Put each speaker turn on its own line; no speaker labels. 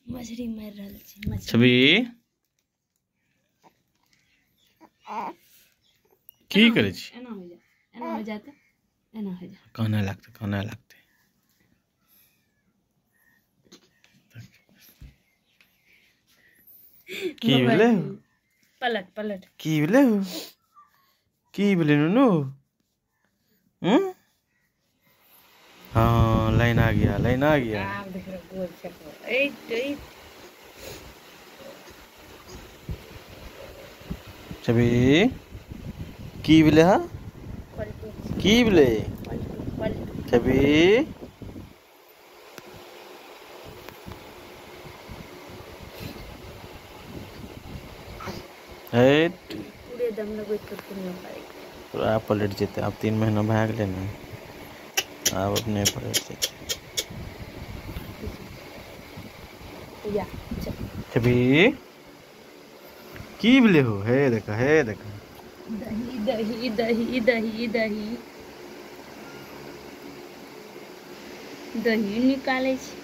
मछली मार रहल छी।
छवि की करे छी?
एना हो जा, एना हो जाते, एना हो जा।
काने लागते, काने लागते। की भेले?
पलट पलट।
की भेले? की भेले नुनू? हाँ लाइन आ गया, लाइन आ गया।
आप देख रहे गोल चक्कर। ए
छवि की भेले हा? की भेले? छवि हेट
पूरे दम लगबैत करते नहीं पाए।
पूरा पलट जेते। अब 3 महीना भए गेले ने, अब अपने पलट जेते। छवि की भेले हो? हे देखा, हे देखा।
दही दही दही दही दही दही निकाले छी।